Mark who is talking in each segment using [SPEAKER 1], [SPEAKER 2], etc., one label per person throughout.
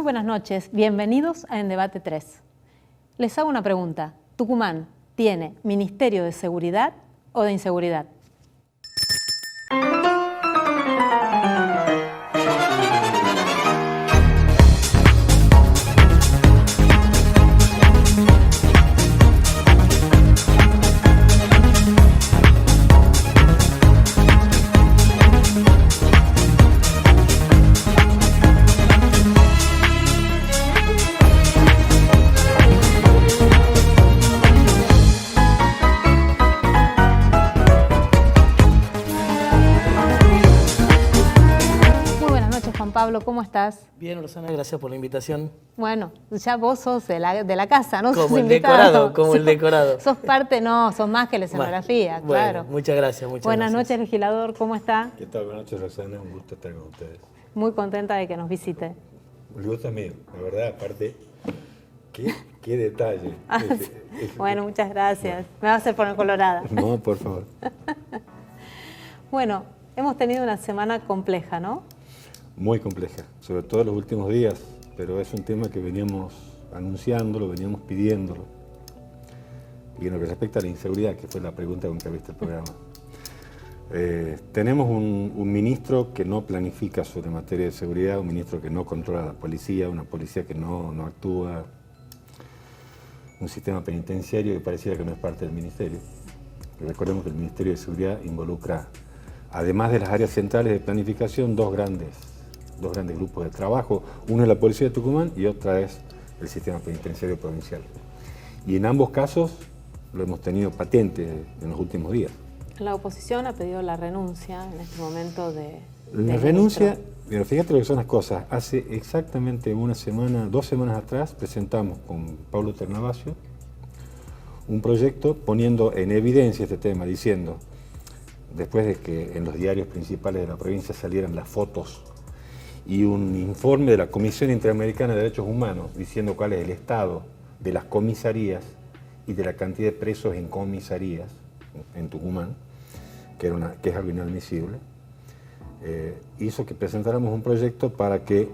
[SPEAKER 1] Muy buenas noches, bienvenidos a En Debate 3. Les hago una pregunta. ¿Tucumán tiene Ministerio de Seguridad o de Inseguridad? Pablo, ¿cómo estás?
[SPEAKER 2] Bien, Rosana, gracias por la invitación.
[SPEAKER 1] Bueno, ya vos sos de la casa, ¿no?
[SPEAKER 2] Como el decorado,
[SPEAKER 1] Sos parte, no, sos más que la escenografía,
[SPEAKER 2] bueno,
[SPEAKER 1] claro.
[SPEAKER 2] Muchas gracias,
[SPEAKER 1] Buenas noches, legislador, ¿cómo está?
[SPEAKER 3] ¿Qué tal? Buenas noches, Rosana, un gusto estar con ustedes.
[SPEAKER 1] Muy contenta de que nos visite.
[SPEAKER 3] El gusto es mío, la verdad, aparte, qué detalle.
[SPEAKER 1] Bueno, muchas gracias. Me va a hacer poner colorada.
[SPEAKER 3] No, por favor.
[SPEAKER 1] Bueno, hemos tenido una semana compleja, ¿no?
[SPEAKER 3] Muy compleja, sobre todo en los últimos días, pero es un tema que veníamos anunciándolo, veníamos pidiéndolo. Y en lo que respecta a la inseguridad, que fue la pregunta con que abriste el programa, tenemos un ministro que no planifica sobre materia de seguridad, un ministro que no controla la policía, una policía que no actúa, un sistema penitenciario que pareciera que no es parte del ministerio. Recordemos que el Ministerio de Seguridad involucra, además de las áreas centrales de planificación, dos grandes grupos de trabajo. Uno es la Policía de Tucumán y otra es el Sistema Penitenciario Provincial. Y en ambos casos lo hemos tenido patente en los últimos días.
[SPEAKER 1] La oposición ha pedido la renuncia en este momento de
[SPEAKER 3] la renuncia, pero fíjate lo que son las cosas. Hace exactamente una semana, 2 semanas atrás, presentamos con Pablo Ternavasio un proyecto poniendo en evidencia este tema, diciendo, después de que en los diarios principales de la provincia salieran las fotos y un informe de la Comisión Interamericana de Derechos Humanos diciendo cuál es el estado de las comisarías y de la cantidad de presos en comisarías en Tucumán, que es algo inadmisible, hizo que presentáramos un proyecto para que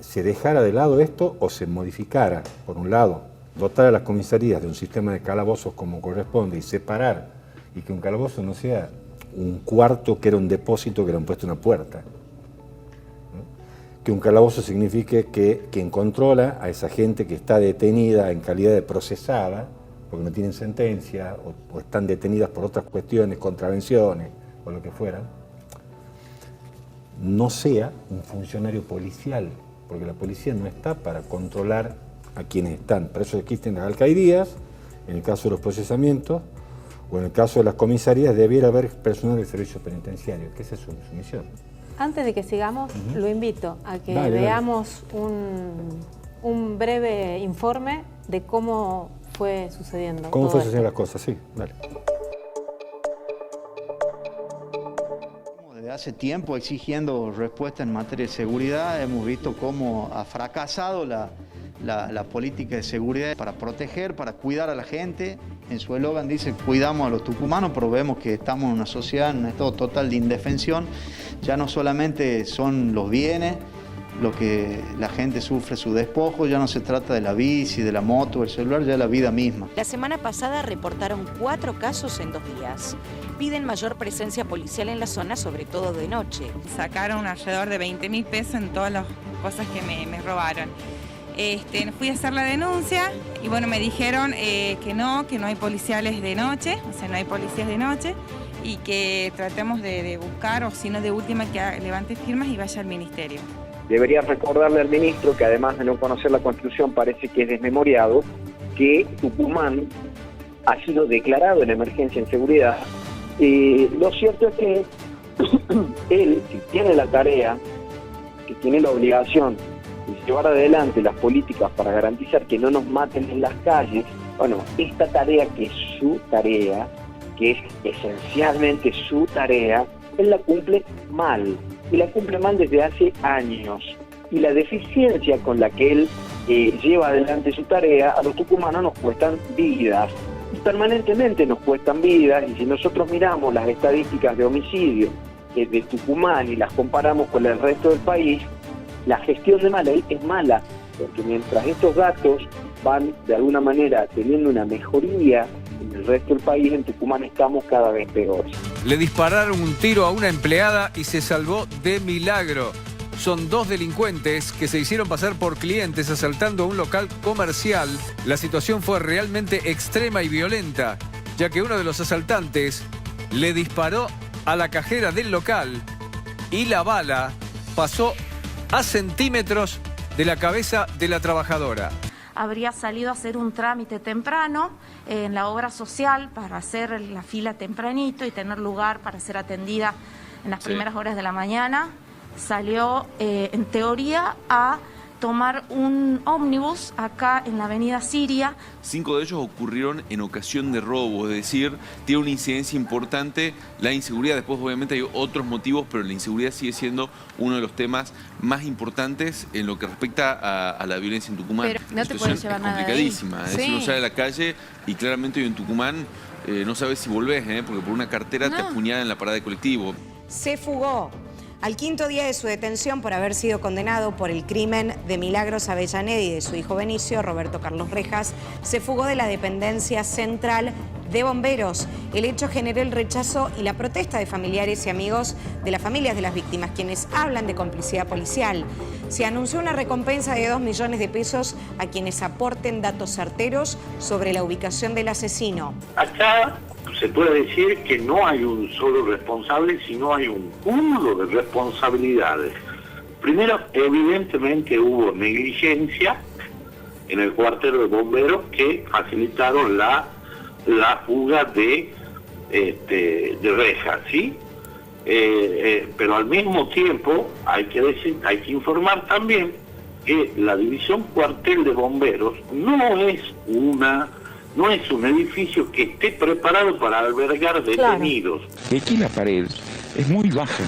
[SPEAKER 3] se dejara de lado esto o se modificara. Por un lado, dotar a las comisarías de un sistema de calabozos como corresponde y separar, y que un calabozo no sea un cuarto que era un depósito que le han puesto una puerta. Que un calabozo signifique que quien controla a esa gente que está detenida en calidad de procesada, porque no tienen sentencia o están detenidas por otras cuestiones, contravenciones o lo que fuera, no sea un funcionario policial, porque la policía no está para controlar a quienes están. Por eso existen las alcaldías, en el caso de los procesamientos, o en el caso de las comisarías debiera haber personal del servicio penitenciario, que esa es su misión.
[SPEAKER 1] Antes de que sigamos, lo invito a que veamos un breve informe de cómo fue sucediendo.
[SPEAKER 3] ¿Cómo fue sucediendo las cosas? Sí, dale.
[SPEAKER 4] Desde hace tiempo exigiendo respuesta en materia de seguridad, hemos visto cómo ha fracasado la política de seguridad para proteger, para cuidar a la gente. En su eslogan dice cuidamos a los tucumanos, pero vemos que estamos en una sociedad, en un estado total de indefensión. Ya no solamente son los bienes, lo que la gente sufre su despojo, ya no se trata de la bici, de la moto, del celular, ya la vida misma.
[SPEAKER 5] La semana pasada reportaron 4 casos en 2 días. Piden mayor presencia policial en la zona, sobre todo de noche.
[SPEAKER 6] Sacaron alrededor de 20.000 pesos en todas las cosas que me robaron. Fui a hacer la denuncia y bueno, me dijeron que no hay policiales de noche, o sea, no hay policías de noche, y que tratemos de buscar, o si no de última, que levante firmas y vaya al ministerio.
[SPEAKER 7] Debería recordarle al ministro que además de no conocer la Constitución parece que es desmemoriado, que Tucumán ha sido declarado en emergencia en seguridad. Lo cierto es que él, que tiene la tarea, que tiene la obligación de llevar adelante las políticas para garantizar que no nos maten en las calles, bueno, esta tarea que es su tarea, que es esencialmente su tarea, él la cumple mal, y la cumple mal desde hace años. Y la deficiencia con la que él lleva adelante su tarea, a los tucumanos nos cuestan vidas, y permanentemente nos cuestan vidas, y si nosotros miramos las estadísticas de homicidio de Tucumán y las comparamos con el resto del país, La gestión de Milei es mala, porque mientras estos datos van de alguna manera teniendo una mejoría en el resto del país, en Tucumán estamos cada vez peores.
[SPEAKER 8] Le dispararon un tiro a una empleada y se salvó de milagro. Son 2 delincuentes que se hicieron pasar por clientes asaltando un local comercial. La situación fue realmente extrema y violenta, ya que uno de los asaltantes le disparó a la cajera del local y la bala pasó a centímetros de la cabeza de la trabajadora.
[SPEAKER 9] Habría salido a hacer un trámite temprano en la obra social para hacer la fila tempranito y tener lugar para ser atendida en las primeras horas de la mañana. Salió, en teoría, a tomar un ómnibus acá en la avenida Siria.
[SPEAKER 10] 5 de ellos ocurrieron en ocasión de robo, es decir, tiene una incidencia importante la inseguridad. Después obviamente hay otros motivos, pero la inseguridad sigue siendo uno de los temas más importantes en lo que respecta a la violencia en Tucumán.
[SPEAKER 1] Pero no te puedes llevar nada de ahí.
[SPEAKER 10] Complicadísima, es decir, uno sale a la calle y claramente hoy en Tucumán no sabes si volvés, porque por una cartera te apuñalan en la parada de colectivo.
[SPEAKER 5] Se fugó. Al 5.º día de su detención por haber sido condenado por el crimen de Milagros Avellaneda y de su hijo Benicio, Roberto Carlos Rejas, se fugó de la dependencia central de bomberos. El hecho generó el rechazo y la protesta de familiares y amigos de las familias de las víctimas, quienes hablan de complicidad policial. Se anunció una recompensa de 2 millones de pesos a quienes aporten datos certeros sobre la ubicación del asesino.
[SPEAKER 11] Acá se puede decir que no hay un solo responsable, sino hay un cúmulo de responsabilidades. Primero, evidentemente hubo negligencia en el cuartel de bomberos que facilitaron la fuga de Rejas, ¿sí? Pero al mismo tiempo hay que informar también que la división cuartel de bomberos no es un edificio que esté preparado para albergar detenidos.
[SPEAKER 12] Claro. Aquí la pared es muy baja.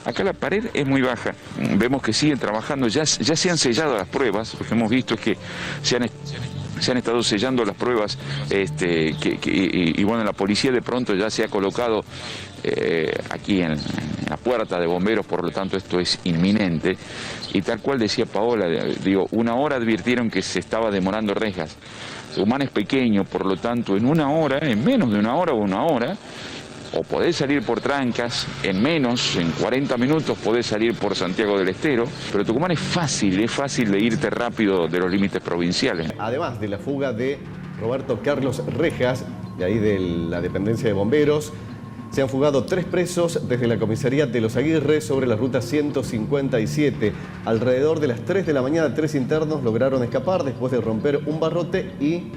[SPEAKER 12] Acá la pared es muy baja. Vemos que siguen trabajando, ya se han sellado las pruebas. Lo que hemos visto es que se han estado sellando las pruebas y bueno, la policía de pronto ya se ha colocado aquí en la puerta de bomberos, por lo tanto esto es inminente. Y tal cual decía Paola, digo, 1 hora advirtieron que se estaba demorando Rejas. Tucumán es pequeño, por lo tanto, en 1 hora, en menos de 1 hora o 1 hora, o podés salir por Trancas, en 40 minutos podés salir por Santiago del Estero, pero Tucumán es fácil de irte rápido de los límites provinciales.
[SPEAKER 13] Además de la fuga de Roberto Carlos Rejas, de ahí de la dependencia de bomberos, se han fugado 3 presos desde la comisaría de Los Aguirre sobre la ruta 157. Alrededor de las 3 de la mañana, 3 internos lograron escapar después de romper un barrote y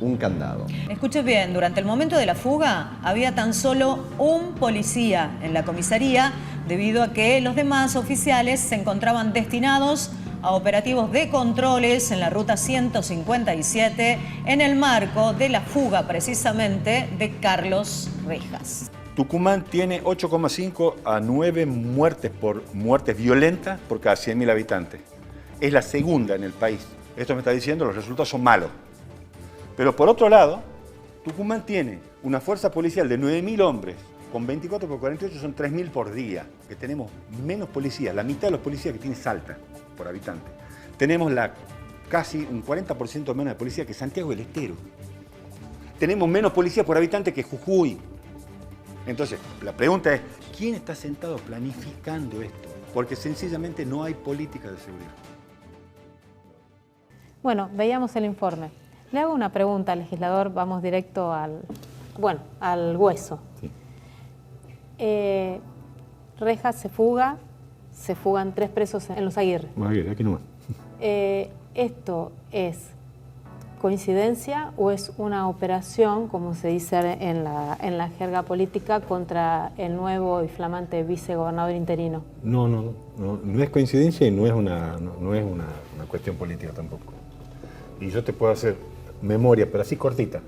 [SPEAKER 13] un candado.
[SPEAKER 14] Escuche bien, durante el momento de la fuga había tan solo un policía en la comisaría, debido a que los demás oficiales se encontraban destinados a operativos de controles en la ruta 157 en el marco de la fuga precisamente de Carlos Rejas.
[SPEAKER 3] Tucumán tiene 8,5 a 9 muertes por muertes violentas por cada 100.000 habitantes. Es la segunda en el país. Esto me está diciendo los resultados son malos. Pero por otro lado, Tucumán tiene una fuerza policial de 9.000 hombres, con 24 por 48 son 3.000 por día, que tenemos menos policías, la mitad de los policías que tiene Salta por habitante. Tenemos casi un 40% menos de policía que Santiago del Estero. Tenemos menos policía por habitante que Jujuy. Entonces, la pregunta es, ¿quién está sentado planificando esto? Porque sencillamente no hay política de seguridad.
[SPEAKER 1] Bueno, veíamos el informe. Le hago una pregunta al legislador, vamos directo al hueso.
[SPEAKER 3] Sí.
[SPEAKER 1] Rejas se fugan 3 presos en Los Aguirre.
[SPEAKER 3] Aguirre, aquí nomás.
[SPEAKER 1] ¿Esto es coincidencia o es una operación, como se dice en la jerga política, contra el nuevo y flamante vicegobernador interino? No
[SPEAKER 3] es coincidencia y no es una cuestión política tampoco. Y yo te puedo hacer memoria, pero así cortita.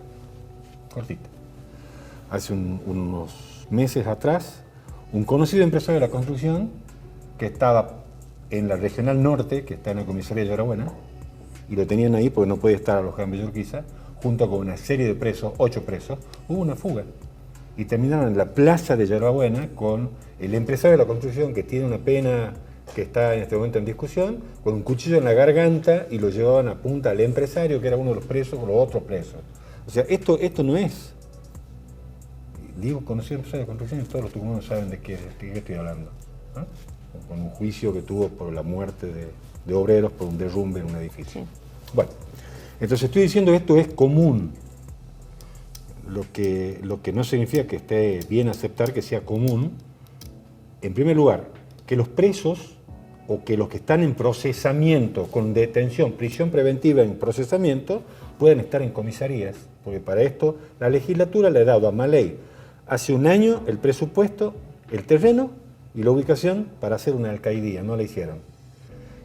[SPEAKER 3] Hace unos meses atrás, un conocido empresario de la construcción que estaba en la Regional Norte, que está en la comisaría de Yarabuena, y lo tenían ahí porque no podía estar alojado en Villurquiza, junto con una serie de presos, 8 presos, hubo una fuga. Y terminaron en la plaza de Yarabuena con el empresario de la construcción que tiene una pena que está en este momento en discusión, con un cuchillo en la garganta y lo llevaban a punta al empresario, que era uno de los presos, o los otros presos. O sea, esto no es... Digo, conocí empresarios de construcción y todos los tucumanos saben de qué estoy hablando, ¿no? Con un juicio que tuvo por la muerte de obreros por un derrumbe en un edificio. Sí. Bueno, entonces estoy diciendo que esto es común. Lo que no significa que esté bien aceptar que sea común. En primer lugar, que los presos o que los que están en procesamiento, con detención, prisión preventiva en procesamiento, pueden estar en comisarías, porque para esto la legislatura le ha dado a Maley hace un año el presupuesto, el terreno y la ubicación para hacer una alcaidía, no la hicieron.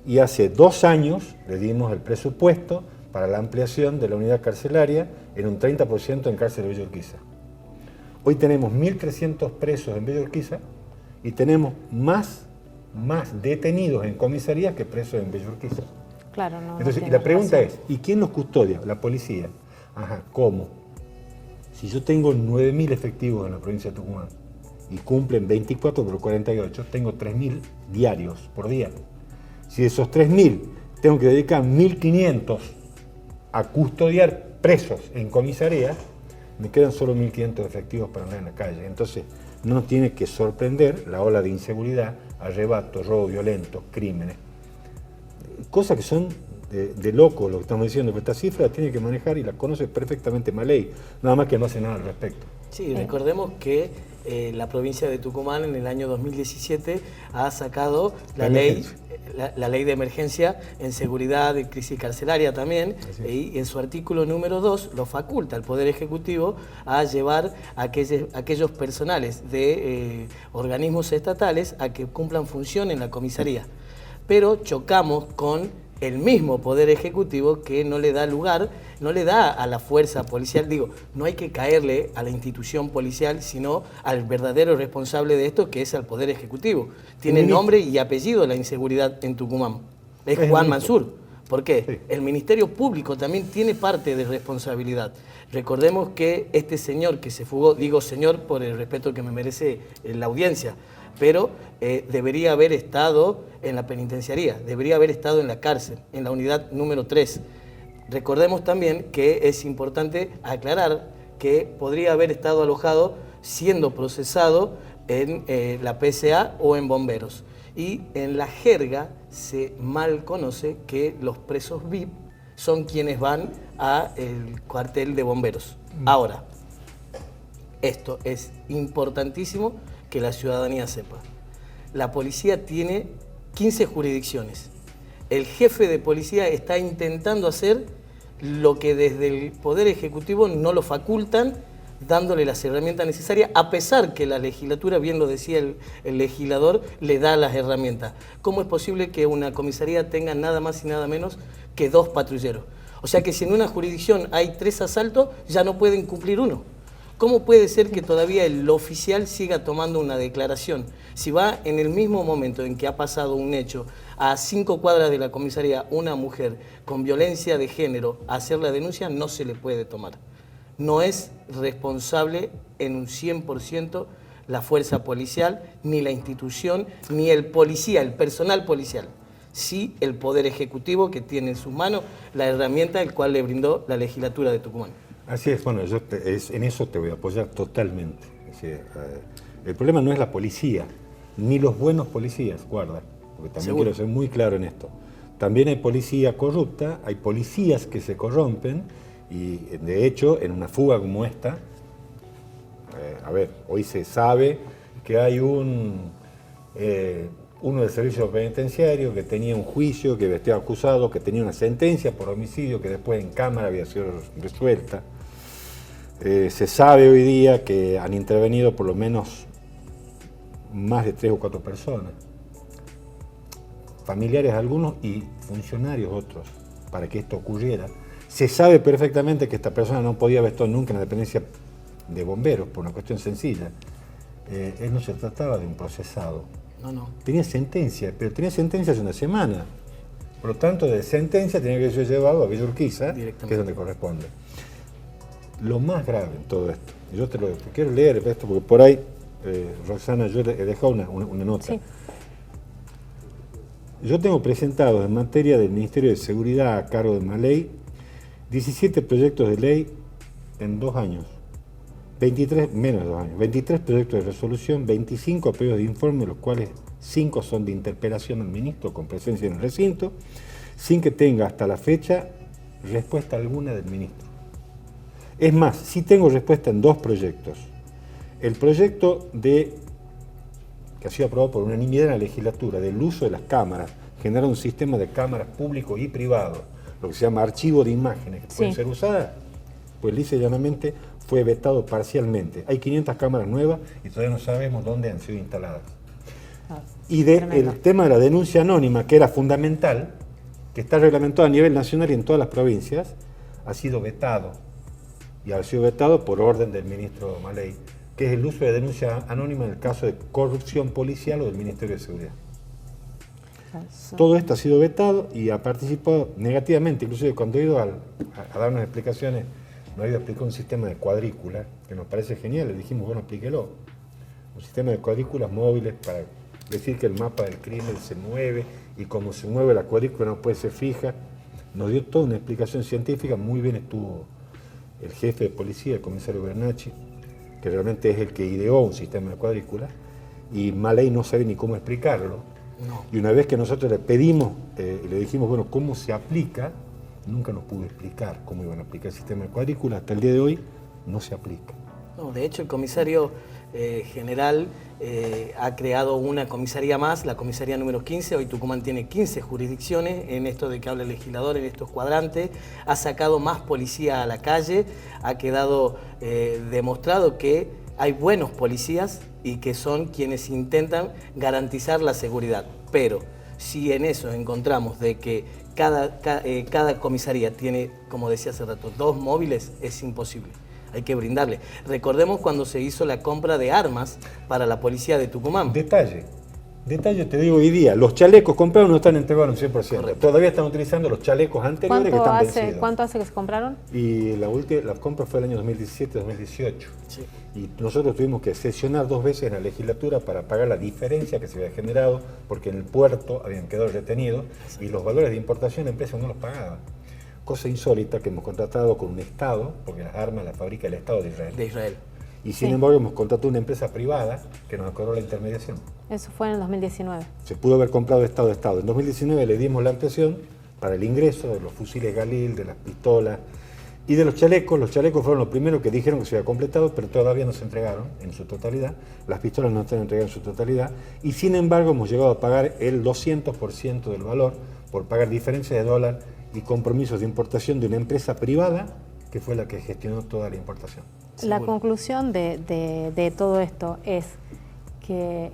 [SPEAKER 3] Y hace 2 años le dimos el presupuesto para la ampliación de la unidad carcelaria en un 30% en cárcel de Villa Urquiza. Hoy tenemos 1.300 presos en Villa Urquiza y tenemos más detenidos en comisarías que presos en Villa Urquiza.
[SPEAKER 1] Claro, no.
[SPEAKER 3] Entonces, y la pregunta es, ¿y quién los custodia? La policía. Ajá, ¿cómo? Si yo tengo 9.000 efectivos en la provincia de Tucumán y cumplen 24 por 48, tengo 3.000 diarios por día. Si de esos 3.000 tengo que dedicar 1.500 a custodiar presos en comisaría, me quedan solo 1.500 efectivos para andar en la calle. Entonces, no nos tiene que sorprender la ola de inseguridad, arrebatos, robo violento, crímenes. Cosas que son de loco lo que estamos diciendo, pero esta cifra la tiene que manejar y la conoce perfectamente Maley, nada más que no hace nada al respecto.
[SPEAKER 2] Sí, recordemos que la provincia de Tucumán en el año 2017 ha sacado la ley de emergencia en seguridad y crisis carcelaria también, y en su artículo número 2 lo faculta al Poder Ejecutivo a llevar a aquellos personales de organismos estatales a que cumplan función en la comisaría. Pero chocamos con el mismo Poder Ejecutivo que no le da lugar, no le da a la fuerza policial, digo, no hay que caerle a la institución policial, sino al verdadero responsable de esto, que es al Poder Ejecutivo. Tiene nombre y apellido la inseguridad en Tucumán. Es Juan Mansur. ¿Por qué? Sí. El Ministerio Público también tiene parte de responsabilidad. Recordemos que este señor que se fugó, digo señor por el respeto que me merece la audiencia, pero debería haber estado en la penitenciaría, debería haber estado en la cárcel, en la unidad número 3. Recordemos también que es importante aclarar que podría haber estado alojado siendo procesado en la PCA o en bomberos. Y en la jerga se mal conoce que los presos VIP son quienes van al cuartel de bomberos. Ahora, esto es importantísimo que la ciudadanía sepa. La policía tiene 15 jurisdicciones. El jefe de policía está intentando hacer lo que desde el Poder Ejecutivo no lo facultan, dándole las herramientas necesarias, a pesar que la legislatura, bien lo decía el legislador, le da las herramientas. ¿Cómo es posible que una comisaría tenga nada más y nada menos que 2 patrulleros? O sea que si en una jurisdicción hay 3 asaltos, ya no pueden cumplir uno. ¿Cómo puede ser que todavía el oficial siga tomando una declaración? Si va en el mismo momento en que ha pasado un hecho, a 5 cuadras de la comisaría, una mujer con violencia de género a hacer la denuncia, no se le puede tomar. No es responsable en un 100% la fuerza policial, ni la institución, ni el policía, el personal policial. Sí el Poder Ejecutivo, que tiene en sus manos la herramienta el cual le brindó la legislatura de Tucumán.
[SPEAKER 3] Así es, bueno, en eso te voy a apoyar totalmente. Es decir, el problema no es la policía, ni los buenos policías, guarda, porque también quiero ser muy claro en esto. También hay policía corrupta, hay policías que se corrompen, y de hecho, en una fuga como esta, hoy se sabe que hay uno del servicio penitenciario que tenía un juicio, que estaba acusado, que tenía una sentencia por homicidio, que después en cámara había sido resuelta. Se sabe hoy día que han intervenido por lo menos más de 3 o 4 personas, familiares algunos y funcionarios otros, para que esto ocurriera. Se sabe perfectamente que esta persona no podía haber estado nunca en la dependencia de bomberos, por una cuestión sencilla. Él no se trataba de un procesado.
[SPEAKER 2] No.
[SPEAKER 3] Tenía sentencia, pero tenía sentencia hace una semana. Por lo tanto, de sentencia tenía que ser llevado a Villa Urquiza, que es donde corresponde. Lo más grave en todo esto, yo te quiero leer esto porque por ahí, Roxana, yo le he dejado una nota. Sí. Yo tengo presentados en materia del Ministerio de Seguridad a cargo de Maley 17 proyectos de ley en 2 años. 23, menos de 2 años, 23 proyectos de resolución, 25 pedidos de informe, los cuales 5 son de interpelación al ministro con presencia en el recinto, sin que tenga hasta la fecha respuesta alguna del ministro. Es más, sí tengo respuesta en 2 proyectos. El proyecto que ha sido aprobado por unanimidad en la legislatura, del uso de las cámaras, genera un sistema de cámaras público y privado, lo que se llama archivo de imágenes, que pueden ser usadas, pues lisa y llanamente fue vetado parcialmente. Hay 500 cámaras nuevas y todavía no sabemos dónde han sido instaladas. Y el tema de la denuncia anónima, que era fundamental, que está reglamentado a nivel nacional y en todas las provincias, ha sido vetado. Y ha sido vetado por orden del ministro Maley, que es el uso de denuncia anónima en el caso de corrupción policial o del Ministerio de Seguridad. Todo esto ha sido vetado y ha participado negativamente, inclusive cuando he ido a darnos explicaciones, nos ha ido a explicar un sistema de cuadrícula, que nos parece genial, le dijimos, bueno, explíquelo. Un sistema de cuadrículas móviles para decir que el mapa del crimen se mueve y como se mueve la cuadrícula no puede ser fija. Nos dio toda una explicación científica, muy bien estuvo el jefe de policía, el comisario Bernacci, que realmente es el que ideó un sistema de cuadrículas, y Maley no sabe ni cómo explicarlo. No. Y una vez que nosotros le pedimos, le dijimos, bueno, ¿cómo se aplica? Nunca nos pudo explicar cómo iban a aplicar el sistema de cuadrícula. Hasta el día de hoy no se aplica.
[SPEAKER 2] No, de hecho, el comisario general ha creado una comisaría más, la comisaría número 15. Hoy Tucumán tiene 15 jurisdicciones en esto de que habla el legislador, en estos cuadrantes. Ha sacado más policía a la calle. Ha quedado demostrado que hay buenos policías y que son quienes intentan garantizar la seguridad. Pero si en eso encontramos de que cada comisaría tiene, como decía hace rato, 2 móviles, es imposible. Hay que brindarle. Recordemos cuando se hizo la compra de armas para la policía de Tucumán.
[SPEAKER 3] Detalle te digo hoy día, los chalecos comprados no están entregados en un 100%. Correcto. Todavía están utilizando los chalecos anteriores que están vencidos.
[SPEAKER 1] ¿Cuánto hace que se compraron?
[SPEAKER 3] Y la compra fue el año 2017-2018. Sí. Y nosotros tuvimos que sesionar 2 veces en la legislatura para pagar la diferencia que se había generado, porque en el puerto habían quedado retenidos y los valores de importación la empresa no los pagaba. Cosa insólita que hemos contratado con un Estado, porque las armas las fabrica el Estado de Israel. Y sin embargo hemos contratado una empresa privada que nos cobró la intermediación.
[SPEAKER 1] Eso fue en el 2019.
[SPEAKER 3] Se pudo haber comprado de Estado a Estado. En 2019 le dimos la ampliación para el ingreso de los fusiles Galil, de las pistolas y de los chalecos. Los chalecos fueron los primeros que dijeron que se había completado, pero todavía no se entregaron en su totalidad. Las pistolas no están entregadas en su totalidad. Y sin embargo hemos llegado a pagar el 200% del valor por pagar diferencias de dólar y compromisos de importación de una empresa privada que fue la que gestionó toda la importación.
[SPEAKER 1] La conclusión de todo esto es que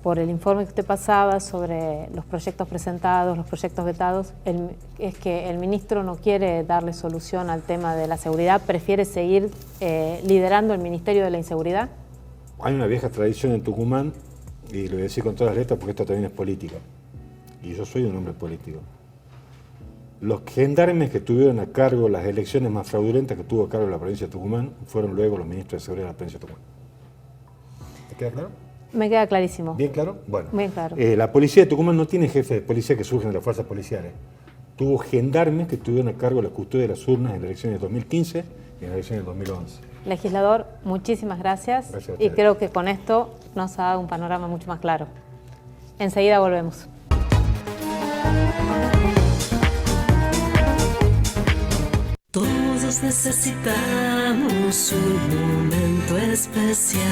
[SPEAKER 1] por el informe que usted pasaba sobre los proyectos presentados, los proyectos vetados, es que el ministro no quiere darle solución al tema de la seguridad, prefiere seguir liderando el Ministerio de la Inseguridad.
[SPEAKER 3] Hay una vieja tradición en Tucumán, y lo voy a decir con todas las letras porque esto también es política, y yo soy un hombre político. Los gendarmes que tuvieron a cargo las elecciones más fraudulentas que tuvo a cargo la provincia de Tucumán fueron luego los ministros de seguridad de la provincia de Tucumán. ¿Te queda claro?
[SPEAKER 1] Me queda clarísimo.
[SPEAKER 3] ¿Bien claro? Bueno.
[SPEAKER 1] Bien claro.
[SPEAKER 3] La policía de Tucumán no tiene jefes de policía que surgen de las fuerzas policiales. Tuvo gendarmes que tuvieron a cargo la custodia de las urnas en las elecciones de 2015 y en las elecciones de 2011.
[SPEAKER 1] Legislador, muchísimas gracias.
[SPEAKER 3] Gracias a
[SPEAKER 1] y
[SPEAKER 3] ustedes.
[SPEAKER 1] creo que con esto nos ha dado un panorama mucho más claro. Enseguida volvemos.
[SPEAKER 15] Todos necesitamos un momento especial.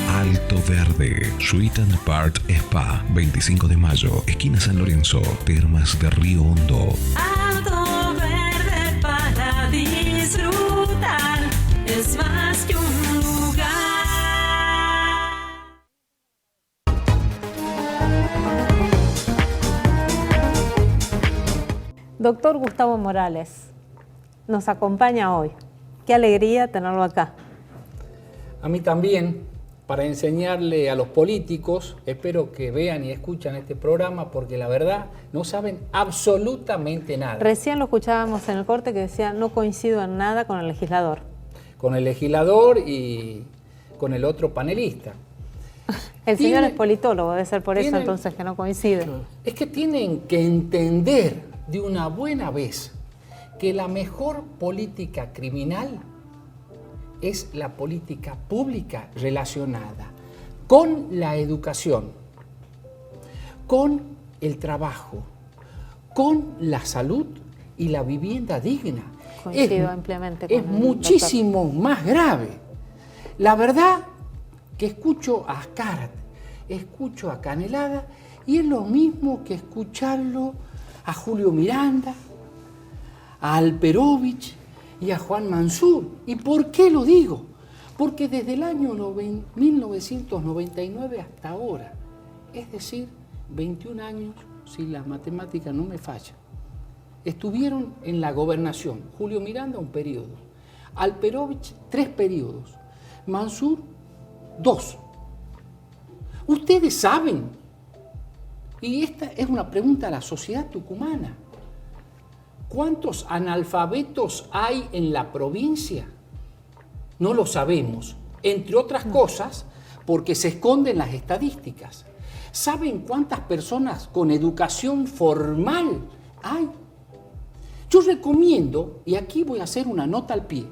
[SPEAKER 16] Alto Verde, Suite and Part Spa, 25 de mayo, esquina San Lorenzo, Termas de Río Hondo.
[SPEAKER 15] Alto Verde para disfrutar, es más que un lugar.
[SPEAKER 1] Doctor Gustavo Morales nos acompaña hoy. Qué alegría tenerlo acá.
[SPEAKER 17] A mí también, para enseñarle a los políticos, espero que vean y escuchan este programa porque la verdad no saben absolutamente nada.
[SPEAKER 1] Recién lo escuchábamos en el corte que decía no coincido en nada con el legislador.
[SPEAKER 17] Con el legislador y con el otro panelista.
[SPEAKER 1] El señor es politólogo, debe ser por eso entonces que no coincide.
[SPEAKER 17] Es que tienen que entender de una buena vez que la mejor política criminal es la política pública relacionada con la educación, con el trabajo, con la salud y la vivienda digna.
[SPEAKER 1] Coincido ampliamente con
[SPEAKER 17] es muchísimo más grave. La verdad que escucho a Karat, escucho a Canelada y es lo mismo que escucharlo a Julio Miranda, a Alperovich y a Juan Mansur. ¿Y por qué lo digo? Porque desde el año 1999 hasta ahora, es decir, 21 años, si la matemática no me falla, estuvieron en la gobernación. Julio Miranda, un periodo. Alperovich, 3 periodos. Mansur, 2. Ustedes saben, y esta es una pregunta a la sociedad tucumana, ¿cuántos analfabetos hay en la provincia? No lo sabemos, entre otras cosas, porque se esconden las estadísticas. ¿Saben cuántas personas con educación formal hay? Yo recomiendo, y aquí voy a hacer una nota al pie,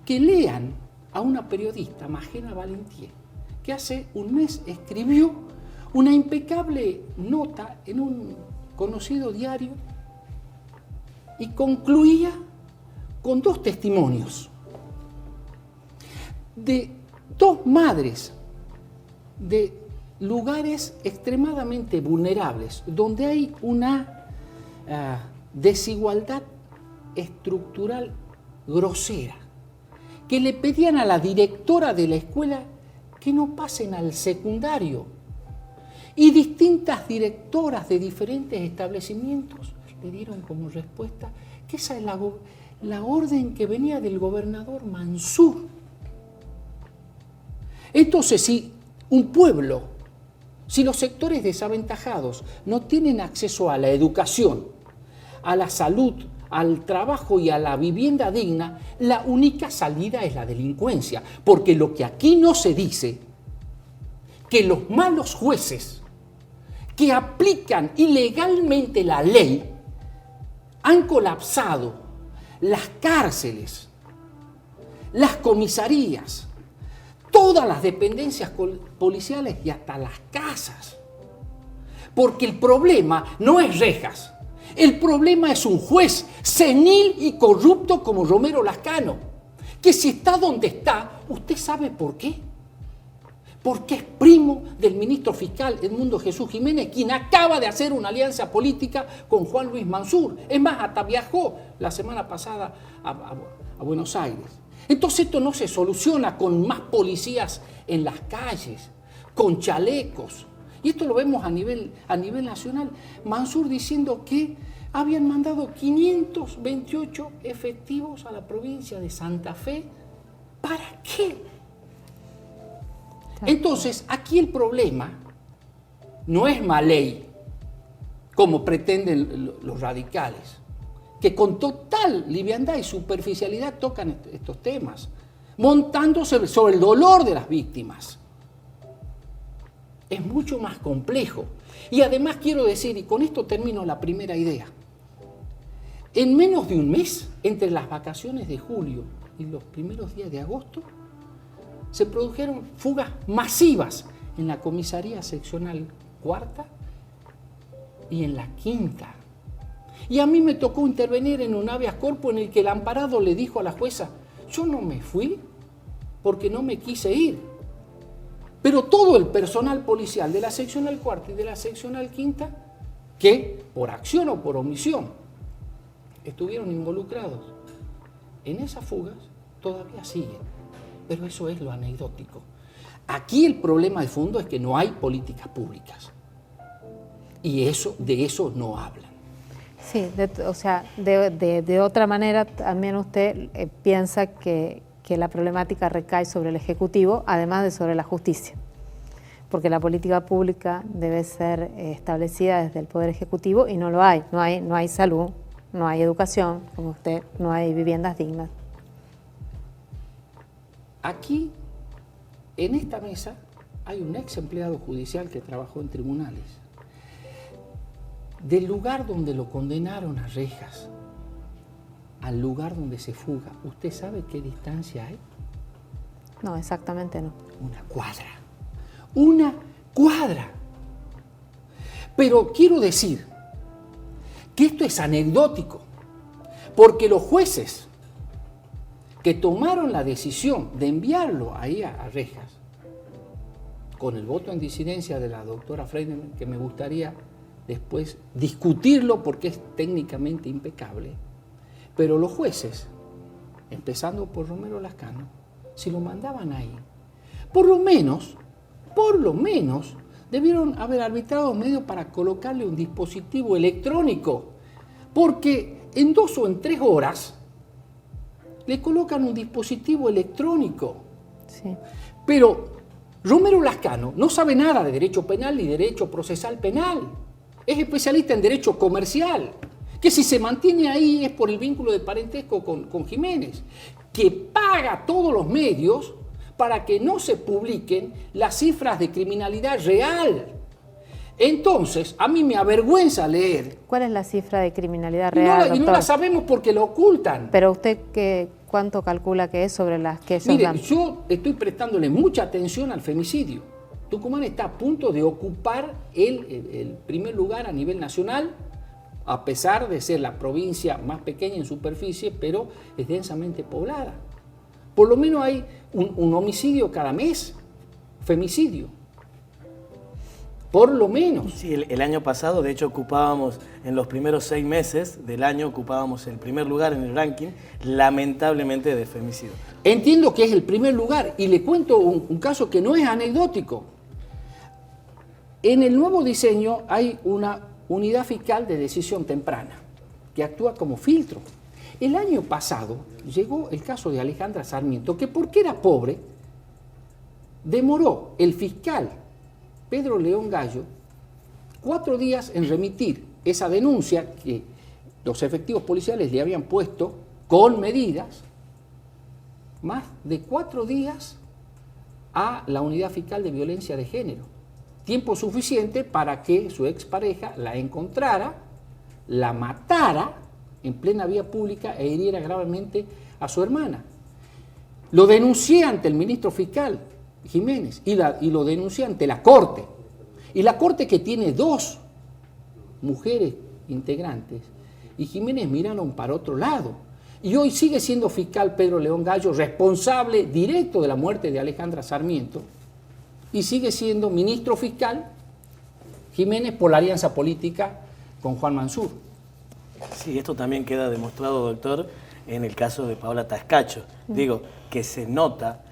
[SPEAKER 17] que lean a una periodista, Magena Valentier, que hace un mes escribió una impecable nota en un conocido diario y concluía con 2 testimonios de 2 madres de lugares extremadamente vulnerables, donde hay una desigualdad estructural grosera, que le pedían a la directora de la escuela que no pasen al secundario. Y distintas directoras de diferentes establecimientos le dieron como respuesta que esa es la orden que venía del gobernador Mansur. Entonces, si un pueblo, si los sectores desaventajados no tienen acceso a la educación, a la salud, al trabajo y a la vivienda digna, la única salida es la delincuencia. Porque lo que aquí no se dice, que los malos jueces que aplican ilegalmente la ley han colapsado las cárceles, las comisarías, todas las dependencias policiales y hasta las casas. Porque el problema no es Rejas. El problema es un juez senil y corrupto como Romero Lascano, que si está donde está, ¿usted sabe por qué? Porque es primo del ministro fiscal Edmundo Jesús Jiménez, quien acaba de hacer una alianza política con Juan Luis Mansur. Es más, hasta viajó la semana pasada a Buenos Aires. Entonces esto no se soluciona con más policías en las calles, con chalecos. Y esto lo vemos a nivel nacional. Mansur diciendo que habían mandado 528 efectivos a la provincia de Santa Fe. ¿Para qué? Entonces, aquí el problema no es Maley, como pretenden los radicales, que con total liviandad y superficialidad tocan estos temas, montándose sobre el dolor de las víctimas. Es mucho más complejo. Y además quiero decir, y con esto termino la primera idea, en menos de un mes, entre las vacaciones de julio y los primeros días de agosto, se produjeron fugas masivas en la comisaría seccional 4ª y en la 5ª. Y a mí me tocó intervenir en un habeas corpus en el que el amparado le dijo a la jueza, yo no me fui porque no me quise ir. Pero todo el personal policial de la seccional 4ª y de la seccional 5ª, que por acción o por omisión estuvieron involucrados en esas fugas, todavía siguen. Pero eso es lo anecdótico. Aquí el problema de fondo es que no hay políticas públicas. Y de eso no hablan.
[SPEAKER 1] Sí, de otra manera también usted piensa que la problemática recae sobre el Ejecutivo, además de sobre la justicia. Porque la política pública debe ser establecida desde el Poder Ejecutivo y no lo hay. No hay salud, no hay educación, como usted, no hay viviendas dignas.
[SPEAKER 17] Aquí, en esta mesa, hay un ex empleado judicial que trabajó en tribunales. Del lugar donde lo condenaron a rejas al lugar donde se fuga, ¿usted sabe qué distancia hay?
[SPEAKER 1] No, exactamente no.
[SPEAKER 17] Una cuadra. Una cuadra. Pero quiero decir que esto es anecdótico, porque los jueces que tomaron la decisión de enviarlo ahí a rejas, con el voto en disidencia de la doctora Freidman, que me gustaría después discutirlo porque es técnicamente impecable, pero los jueces, empezando por Romero Lascano, si lo mandaban ahí, por lo menos, debieron haber arbitrado medios para colocarle un dispositivo electrónico, porque en 2 o en 3 horas le colocan un dispositivo electrónico.
[SPEAKER 1] Sí.
[SPEAKER 17] Pero Romero Lascano no sabe nada de derecho penal ni derecho procesal penal. Es especialista en derecho comercial, que si se mantiene ahí es por el vínculo de parentesco con Jiménez, que paga todos los medios para que no se publiquen las cifras de criminalidad real. Entonces, a mí me avergüenza leer.
[SPEAKER 1] ¿Cuál es la cifra de criminalidad real,
[SPEAKER 17] Y no la sabemos porque la ocultan.
[SPEAKER 1] Pero usted, ¿cuánto calcula que es sobre las que ellos
[SPEAKER 17] Mire,
[SPEAKER 1] dan?
[SPEAKER 17] yo estoy prestándole mucha atención al femicidio. Tucumán está a punto de ocupar el primer lugar a nivel nacional, a pesar de ser la provincia más pequeña en superficie, pero es densamente poblada. Por lo menos hay un homicidio cada mes, femicidio. Por lo menos.
[SPEAKER 2] Sí, el año pasado, de hecho, ocupábamos, en los primeros 6 meses del año, ocupábamos el primer lugar en el ranking, lamentablemente, de femicidio.
[SPEAKER 17] Entiendo que es el primer lugar y le cuento un caso que no es anecdótico. En el nuevo diseño hay una unidad fiscal de decisión temprana que actúa como filtro. El año pasado llegó el caso de Alejandra Sarmiento, que porque era pobre, demoró el fiscal Pedro León Gallo 4 días en remitir esa denuncia que los efectivos policiales le habían puesto con medidas, más de 4 días a la unidad fiscal de violencia de género. Tiempo suficiente para que su expareja la encontrara, la matara en plena vía pública e hiriera gravemente a su hermana. Lo denuncié ante el ministro fiscal Jiménez y lo denuncié ante la Corte. Y la Corte, que tiene 2 mujeres integrantes, y Jiménez miraron para otro lado. Y hoy sigue siendo fiscal Pedro León Gallo, responsable directo de la muerte de Alejandra Sarmiento, y sigue siendo ministro fiscal Jiménez por la alianza política con Juan Mansur.
[SPEAKER 2] Sí, esto también queda demostrado, doctor, en el caso de Paola Tascacho. Digo, que se nota...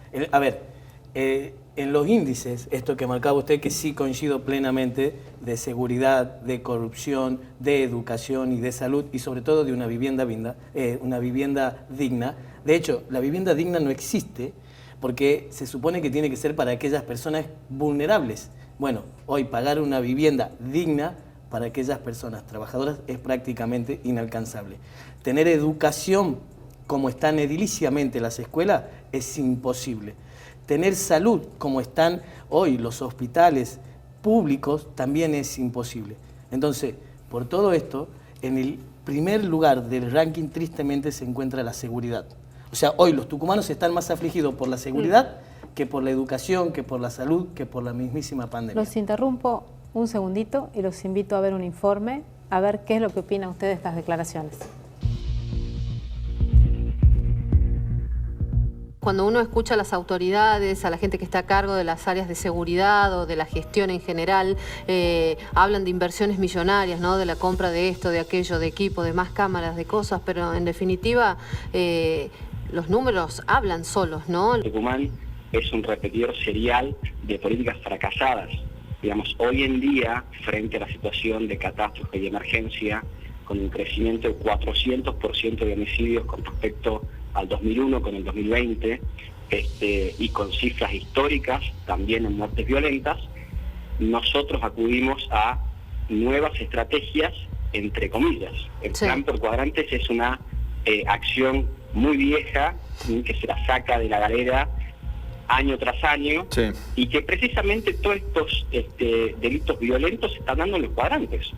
[SPEAKER 2] en los índices, esto que marcaba usted, que sí coincido plenamente, de seguridad, de corrupción, de educación y de salud, y sobre todo de una vivienda digna. De hecho, la vivienda digna no existe porque se supone que tiene que ser para aquellas personas vulnerables. Bueno, hoy pagar una vivienda digna para aquellas personas trabajadoras es prácticamente inalcanzable. Tener educación como están ediliciamente las escuelas es imposible. Tener salud como están hoy los hospitales públicos también es imposible. Entonces, por todo esto, en el primer lugar del ranking tristemente se encuentra la seguridad. O sea, hoy los tucumanos están más afligidos por la seguridad que por la educación, que por la salud, que por la mismísima pandemia.
[SPEAKER 1] Los interrumpo un segundito y los invito a ver un informe, a ver qué es lo que opina usted de estas declaraciones.
[SPEAKER 18] Cuando uno escucha a las autoridades, a la gente que está a cargo de las áreas de seguridad o de la gestión en general, hablan de inversiones millonarias, ¿no? De la compra de esto, de aquello, de equipo, de más cámaras, de cosas, pero en definitiva los números hablan solos, ¿no?
[SPEAKER 19] Tucumán es un repetidor serial de políticas fracasadas. Digamos, hoy en día, frente a la situación de catástrofe y emergencia, con un crecimiento de 400% de homicidios con respecto al 2001 con el 2020, y con cifras históricas también en muertes violentas, nosotros acudimos a nuevas estrategias, entre comillas. El plan por cuadrantes es una acción muy vieja que se la saca de la galera año tras año,
[SPEAKER 8] Sí.
[SPEAKER 19] y que precisamente todos estos delitos violentos se están dando en los cuadrantes.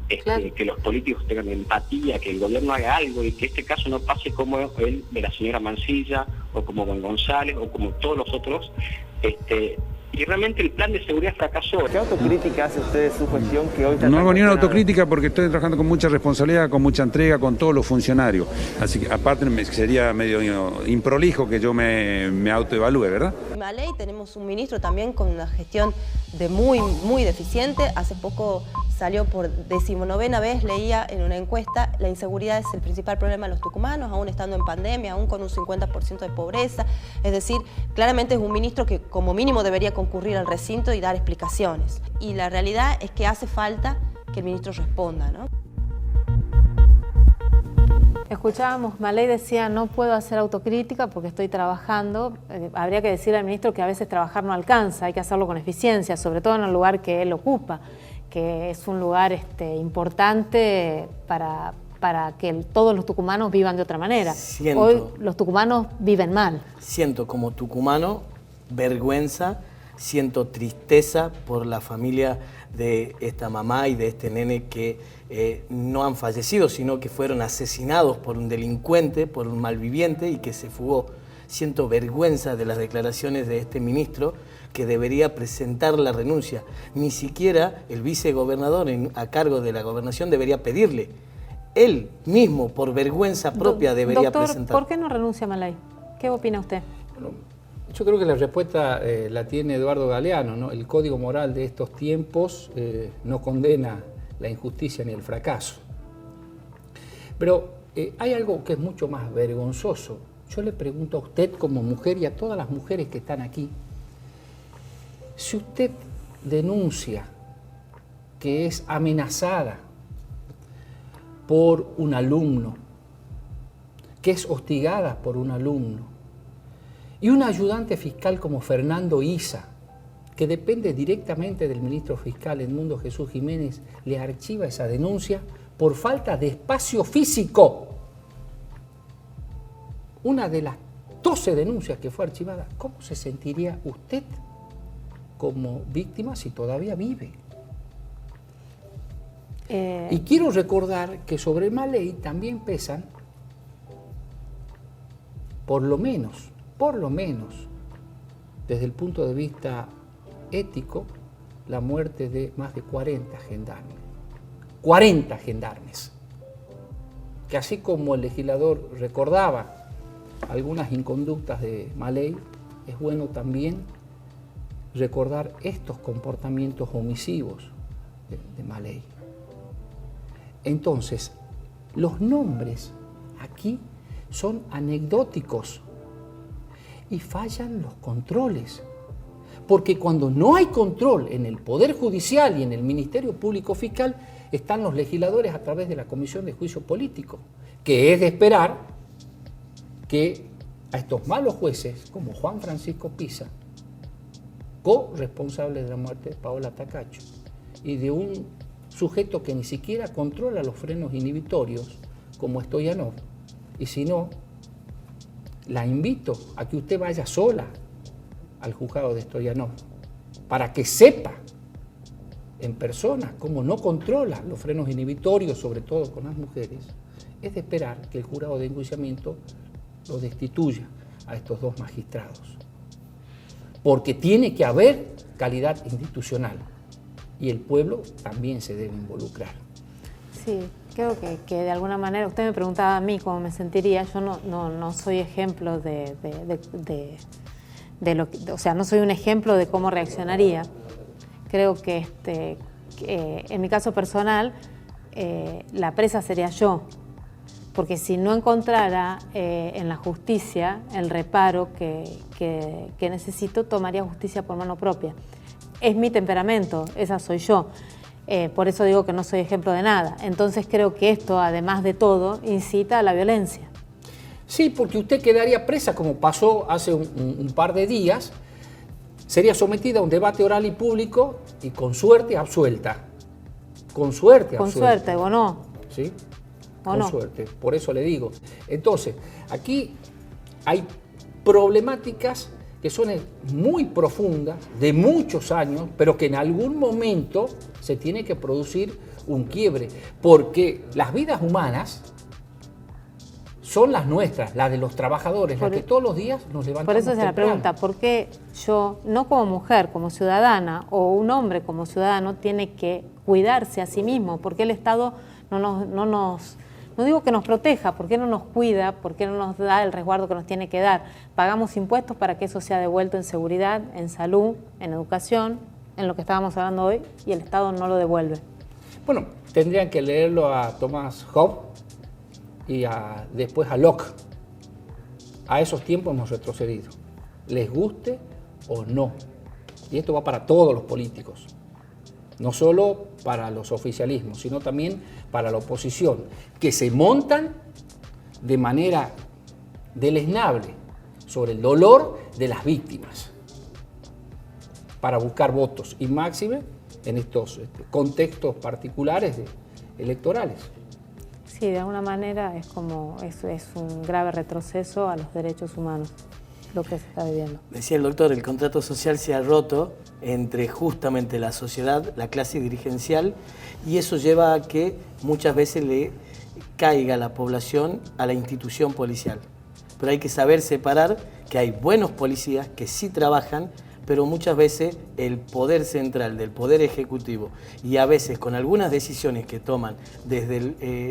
[SPEAKER 19] Que los políticos tengan empatía, que el gobierno haga algo y que este caso no pase como el de la señora Mansilla o como Juan González o como todos los otros. Y realmente el plan de seguridad fracasó.
[SPEAKER 20] ¿Qué autocrítica hace usted de su gestión que hoy está
[SPEAKER 21] No
[SPEAKER 20] tan
[SPEAKER 21] hago ni una
[SPEAKER 20] cuestionada?
[SPEAKER 21] autocrítica porque estoy trabajando con mucha responsabilidad, con mucha entrega, con todos los funcionarios. Así que aparte sería medio improlijo que yo me autoevalúe, ¿verdad?
[SPEAKER 22] Maley tenemos un ministro también con una gestión muy deficiente. Hace poco salió por 19ª vez, leía en una encuesta, la inseguridad es el principal problema de los tucumanos, aún estando en pandemia, aún con un 50% de pobreza. Es decir, claramente es un ministro que como mínimo debería concurrir al recinto y dar explicaciones. Y la realidad es que hace falta que el ministro responda, ¿no?
[SPEAKER 1] Escuchábamos, Maley decía, no puedo hacer autocrítica porque estoy trabajando. Habría que decirle al ministro que a veces trabajar no alcanza, hay que hacerlo con eficiencia, sobre todo en el lugar que él ocupa, que es un lugar importante para que todos los tucumanos vivan de otra manera. Hoy los tucumanos viven mal.
[SPEAKER 2] Siento como tucumano vergüenza, siento tristeza por la familia de esta mamá y de este nene que no han fallecido, sino que fueron asesinados por un delincuente, por un malviviente y que se fugó. Siento vergüenza de las declaraciones de este ministro que debería presentar la renuncia. Ni siquiera el vicegobernador a cargo de la gobernación debería pedirle. Él mismo, por vergüenza propia, debería presentar.
[SPEAKER 1] ¿Por qué no renuncia Maley? ¿Qué opina usted?
[SPEAKER 17] Yo creo que la respuesta la tiene Eduardo Galeano, ¿no? El código moral de estos tiempos no condena la injusticia ni el fracaso. Pero hay algo que es mucho más vergonzoso. Yo le pregunto a usted como mujer y a todas las mujeres que están aquí, si usted denuncia que es amenazada por un alumno, que es hostigada por un alumno, y un ayudante fiscal como Fernando Isa, que depende directamente del ministro fiscal Edmundo Jesús Jiménez, le archiva esa denuncia por falta de espacio físico. Una de las 12 denuncias que fue archivada, ¿cómo se sentiría usted como víctima si todavía vive? Y quiero recordar que sobre Maley también pesan, por lo menos, desde el punto de vista ético, la muerte de más de 40 gendarmes. 40 gendarmes. Que así como el legislador recordaba algunas inconductas de Maley, es bueno también recordar estos comportamientos omisivos de Maley. Entonces, los nombres aquí son anecdóticos y fallan los controles. Porque cuando no hay control en el Poder Judicial y en el Ministerio Público Fiscal, están los legisladores a través de la Comisión de Juicio Político, que es de esperar que a estos malos jueces, como Juan Francisco Pisa, corresponsable de la muerte de Paola Tacacho, y de un sujeto que ni siquiera controla los frenos inhibitorios, como Stoyanov, y si no, la invito a que usted vaya sola al juzgado de Stoyanov, para que sepa en persona cómo no controla los frenos inhibitorios, sobre todo con las mujeres. Es de esperar que el jurado de enjuiciamiento lo destituya a estos dos magistrados, porque tiene que haber calidad institucional y el pueblo también se debe involucrar.
[SPEAKER 1] Sí, creo que de alguna manera, usted me preguntaba a mí cómo me sentiría, yo no soy ejemplo de lo que, o sea, no soy un ejemplo de cómo reaccionaría. Creo que en mi caso personal, la presa sería yo, porque si no encontrara en la justicia el reparo que necesito, tomaría justicia por mano propia. Es mi temperamento, esa soy yo. Por eso digo que no soy ejemplo de nada. Entonces creo que esto, además de todo, incita a la violencia.
[SPEAKER 17] Sí, porque usted quedaría presa, como pasó hace un par de días, sería sometida a un debate oral y público y con suerte absuelta. Con suerte absuelta.
[SPEAKER 1] Con suerte, o no.
[SPEAKER 17] ¿Sí?
[SPEAKER 1] ¿O
[SPEAKER 17] con
[SPEAKER 1] no?
[SPEAKER 17] suerte, por eso le digo. Entonces, aquí hay problemáticas que son muy profundas, de muchos años, pero que en algún momento se tiene que producir un quiebre, porque las vidas humanas son las nuestras, las de los trabajadores, las que todos los días nos levantamos.
[SPEAKER 1] Por eso es la pregunta, ¿por qué yo, no como mujer, como ciudadana, o un hombre como ciudadano, tiene que cuidarse a sí mismo? ¿Por qué el Estado no digo que nos proteja, por qué no nos cuida, por qué no nos da el resguardo que nos tiene que dar? Pagamos impuestos para que eso sea devuelto en seguridad, en salud, en educación, en lo que estábamos hablando hoy, y el Estado no lo devuelve.
[SPEAKER 17] Bueno, tendrían que leerlo a Thomas Hobbes y después a Locke. A esos tiempos hemos retrocedido, les guste o no. Y esto va para todos los políticos, no solo para los oficialismos, sino también para la oposición, que se montan de manera deleznable sobre el dolor de las víctimas para buscar votos, y máxime en estos contextos particulares electorales.
[SPEAKER 1] Sí, de alguna manera es un grave retroceso a los derechos humanos, lo que se está viviendo.
[SPEAKER 2] Decía el doctor, el contrato social se ha roto entre justamente la sociedad, la clase dirigencial, y eso lleva a que muchas veces le caiga a la población a la institución policial. Pero hay que saber separar que hay buenos policías que sí trabajan, pero muchas veces el poder central del poder ejecutivo, y a veces con algunas decisiones que toman desde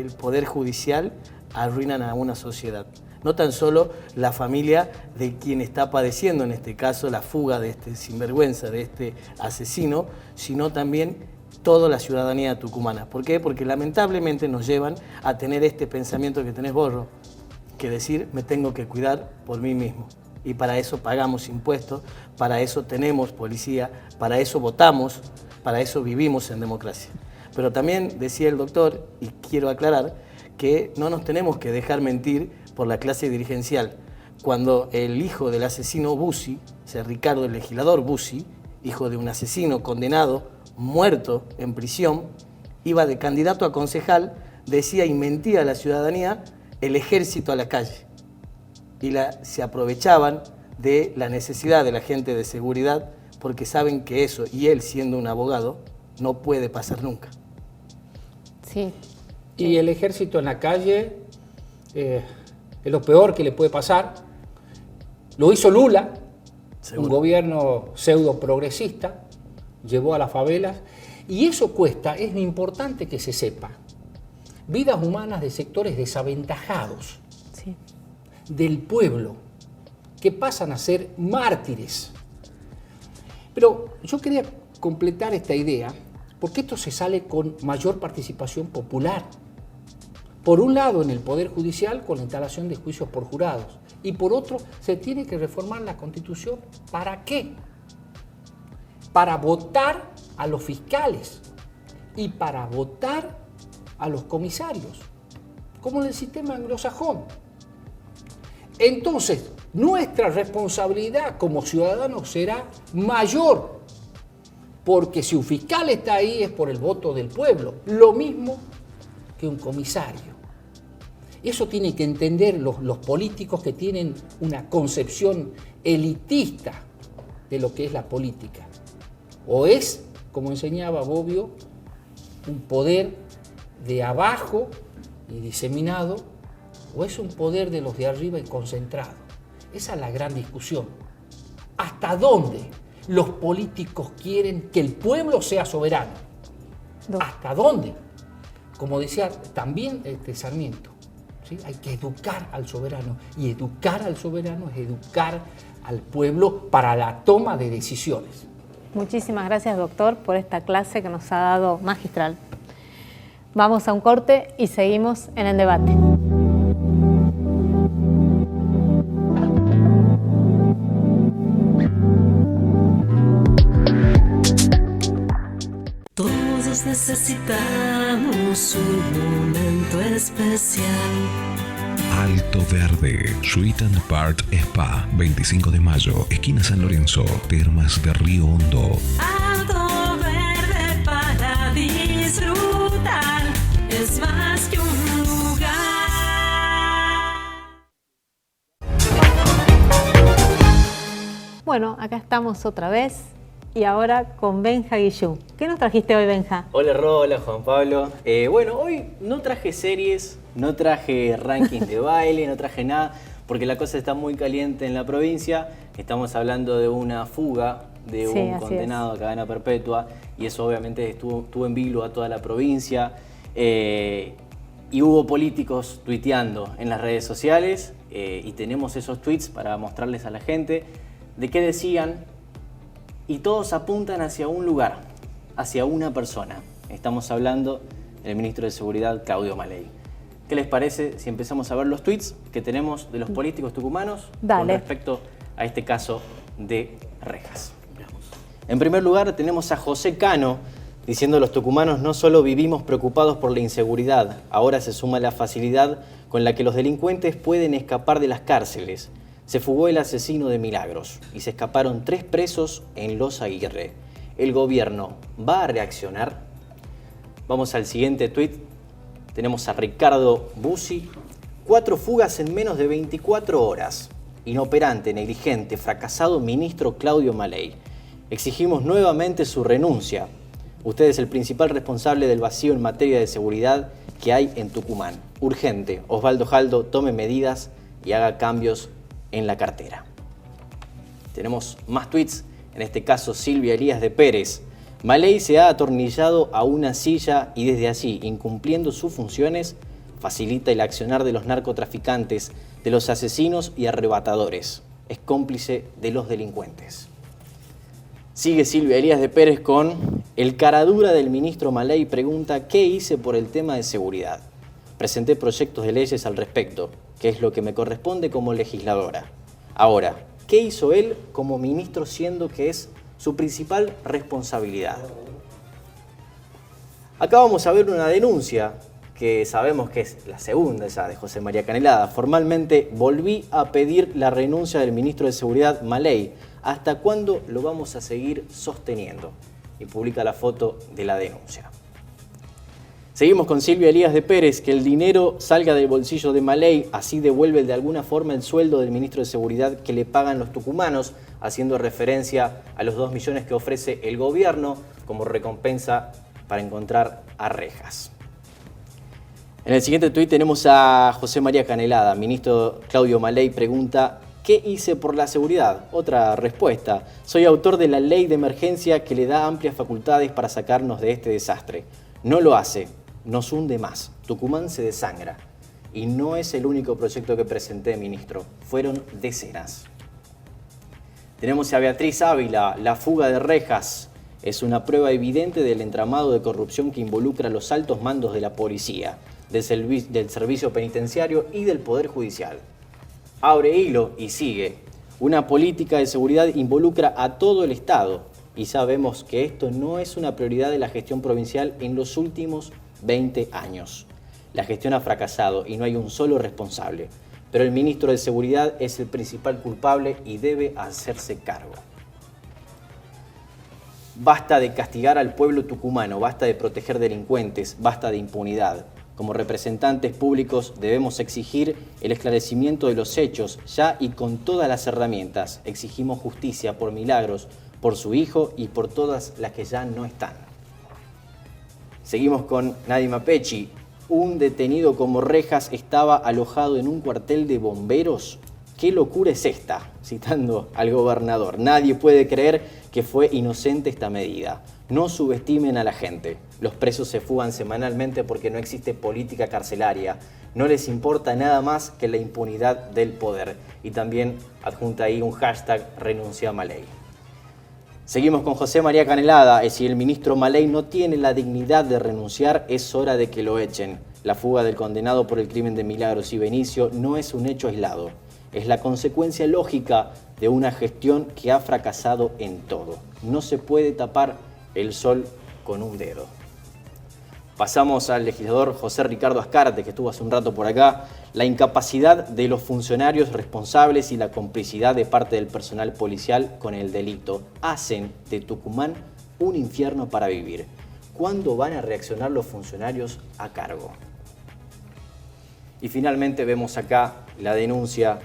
[SPEAKER 2] el poder judicial, arruinan a una sociedad. No tan solo la familia de quien está padeciendo, en este caso, la fuga de este sinvergüenza, de este asesino, sino también toda la ciudadanía tucumana. ¿Por qué? Porque lamentablemente nos llevan a tener este pensamiento que tenés vos, Ro, que decir, me tengo que cuidar por mí mismo. Y para eso pagamos impuestos, para eso tenemos policía, para eso votamos, para eso vivimos en democracia. Pero también decía el doctor, y quiero aclarar, que no nos tenemos que dejar mentir por la clase dirigencial. Cuando el hijo del asesino Bussi, o sea, Ricardo, el legislador Bussi, hijo de un asesino condenado, muerto en prisión, iba de candidato a concejal, decía y mentía a la ciudadanía, el ejército a la calle. Y se aprovechaban de la necesidad de la gente de seguridad, porque saben que eso, y él siendo un abogado, no puede pasar nunca.
[SPEAKER 1] Sí.
[SPEAKER 17] Y el ejército en la calle es lo peor que le puede pasar. Lo hizo Lula, un gobierno pseudo progresista, llevó a las favelas, y eso cuesta, es importante que se sepa, vidas humanas de sectores desaventajados,
[SPEAKER 1] sí,
[SPEAKER 17] del pueblo, que pasan a ser mártires. Pero yo quería completar esta idea, porque esto se sale con mayor participación popular. Por un lado, en el Poder Judicial, con la instalación de juicios por jurados, y por otro, se tiene que reformar la Constitución. ¿Para qué? Para votar a los fiscales y para votar a los comisarios, como en el sistema anglosajón. Entonces, nuestra responsabilidad como ciudadanos será mayor, porque si un fiscal está ahí es por el voto del pueblo, lo mismo que un comisario. Eso tienen que entender los políticos que tienen una concepción elitista de lo que es la política. O es, como enseñaba Bobbio, un poder de abajo y diseminado, o es un poder de los de arriba y concentrado. Esa es la gran discusión. ¿Hasta dónde los políticos quieren que el pueblo sea soberano? ¿Hasta dónde? Como decía también Sarmiento, ¿sí? Hay que educar al soberano, y educar al soberano es educar al pueblo para la toma de decisiones.
[SPEAKER 1] Muchísimas gracias, doctor, por esta clase que nos ha dado magistral. Vamos a un corte y seguimos en el debate.
[SPEAKER 15] Todos necesitamos un momento especial.
[SPEAKER 16] Alto Verde, Sweet and Apart Spa, 25 de mayo, esquina San Lorenzo, Termas de Río Hondo.
[SPEAKER 15] Alto Verde para disfrutar, es más que un lugar.
[SPEAKER 1] Bueno, acá estamos otra vez y ahora con Benja Guillú. ¿Qué nos trajiste hoy, Benja?
[SPEAKER 4] Hola Ro, hola Juan Pablo. Bueno, hoy no traje series, no traje rankings de baile, no traje nada, porque la cosa está muy caliente en la provincia. Estamos hablando de una fuga de un condenado a cadena perpetua y eso obviamente estuvo en vilo a toda la provincia. Y hubo políticos tuiteando en las redes sociales y tenemos esos tweets para mostrarles a la gente de qué decían y todos apuntan hacia un lugar, hacia una persona. Estamos hablando del ministro de Seguridad, Claudio Maley. ¿Qué les parece si empezamos a ver los tweets que tenemos de los políticos tucumanos con respecto a este caso de Rejas? En primer lugar tenemos a José Cano diciendo: los tucumanos no solo vivimos preocupados por la inseguridad, ahora se suma la facilidad con la que los delincuentes pueden escapar de las cárceles. Se fugó el asesino de Milagros y se escaparon 3 presos en Los Aguirre. ¿El gobierno va a reaccionar? Vamos al siguiente tuit. Tenemos a Ricardo Bussi. 4 fugas en menos de 24 horas. Inoperante, negligente, fracasado ministro Claudio Maley. Exigimos nuevamente su renuncia. Usted es el principal responsable del vacío en materia de seguridad que hay en Tucumán. Urgente, Osvaldo Jaldo tome medidas y haga cambios en la cartera. Tenemos más tweets, en este caso Silvia Elías de Pérez. Maley se ha atornillado a una silla y desde allí, incumpliendo sus funciones, facilita el accionar de los narcotraficantes, de los asesinos y arrebatadores. Es cómplice de los delincuentes. Sigue Silvia Elías de Pérez con: el caradura del ministro Maley pregunta ¿qué hice por el tema de seguridad? Presenté proyectos de leyes al respecto, que es lo que me corresponde como legisladora. Ahora, ¿qué hizo él como ministro siendo que es su principal responsabilidad? Acá vamos a ver una denuncia que sabemos que es la segunda ya de José María Canelada. Formalmente volví a pedir la renuncia del ministro de Seguridad Maley. ¿Hasta cuándo lo vamos a seguir sosteniendo? Y publica la foto de la denuncia. Seguimos con Silvia Elías de Pérez, que el dinero salga del bolsillo de Maley, así devuelve de alguna forma el sueldo del ministro de Seguridad que le pagan los tucumanos, haciendo referencia a los 2 millones que ofrece el gobierno como recompensa para encontrar a Rejas. En el siguiente tuit tenemos a José María Canelada. Ministro Claudio Maley pregunta: ¿qué hice por la seguridad? Otra respuesta: soy autor de la ley de emergencia que le da amplias facultades para sacarnos de este desastre. No lo hace, nos hunde más. Tucumán se desangra. Y no es el único proyecto que presenté, ministro. Fueron decenas. Tenemos a Beatriz Ávila. La fuga de Rejas es una prueba evidente del entramado de corrupción que involucra a los altos mandos de la policía, del servicio penitenciario y del Poder Judicial. Abre hilo y sigue. Una política de seguridad involucra a todo el Estado y sabemos que esto no es una prioridad de la gestión provincial en los últimos 20 años. La gestión ha fracasado y no hay un solo responsable, pero el ministro de Seguridad es el principal culpable y debe hacerse cargo. Basta de castigar al pueblo tucumano, basta de proteger delincuentes, basta de impunidad. Como representantes públicos debemos exigir el esclarecimiento de los hechos ya y con todas las herramientas. Exigimos justicia por Milagros, por su hijo y por todas las que ya no están. Seguimos con Nadima Pechi. Un detenido como Rejas estaba alojado en un cuartel de bomberos. ¿Qué locura es esta? Citando al gobernador. Nadie puede creer que fue inocente esta medida. No subestimen a la gente. Los presos se fugan semanalmente porque no existe política carcelaria. No les importa nada más que la impunidad del poder. Y también adjunta ahí un hashtag renuncia a Maley. Seguimos con José María Canelada. Si el ministro Maley no tiene la dignidad de renunciar, es hora de que lo echen. La fuga del condenado por el crimen de Milagros y Benicio no es un hecho aislado. Es la consecuencia lógica de una gestión que ha fracasado en todo. No se puede tapar el sol con un dedo. Pasamos al legislador José Ricardo Azcárate, que estuvo hace un rato por acá. La incapacidad de los funcionarios responsables y la complicidad de parte del personal policial con el delito hacen de Tucumán un infierno para vivir. ¿Cuándo van a reaccionar los funcionarios a cargo? Y finalmente vemos acá la denuncia,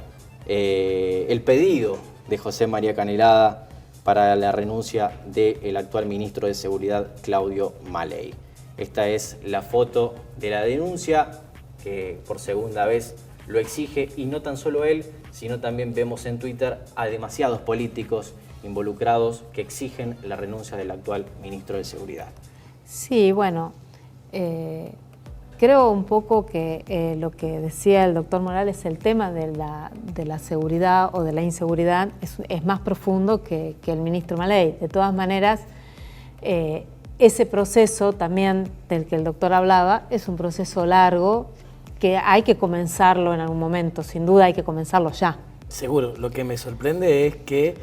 [SPEAKER 4] el pedido de José María Canelada para la renuncia del actual ministro de Seguridad, Claudio Maley. Esta es la foto de la denuncia que por segunda vez lo exige, y no tan solo él, sino también vemos en Twitter a demasiados políticos involucrados que exigen la renuncia del actual ministro de Seguridad.
[SPEAKER 1] Sí, bueno, creo un poco que lo que decía el doctor Morales, el tema de la seguridad o de la inseguridad es más profundo que el ministro Maley. De todas maneras, ese proceso también del que el doctor hablaba es un proceso largo que hay que comenzarlo en algún momento, sin duda hay que comenzarlo ya.
[SPEAKER 2] Seguro, lo que me sorprende es que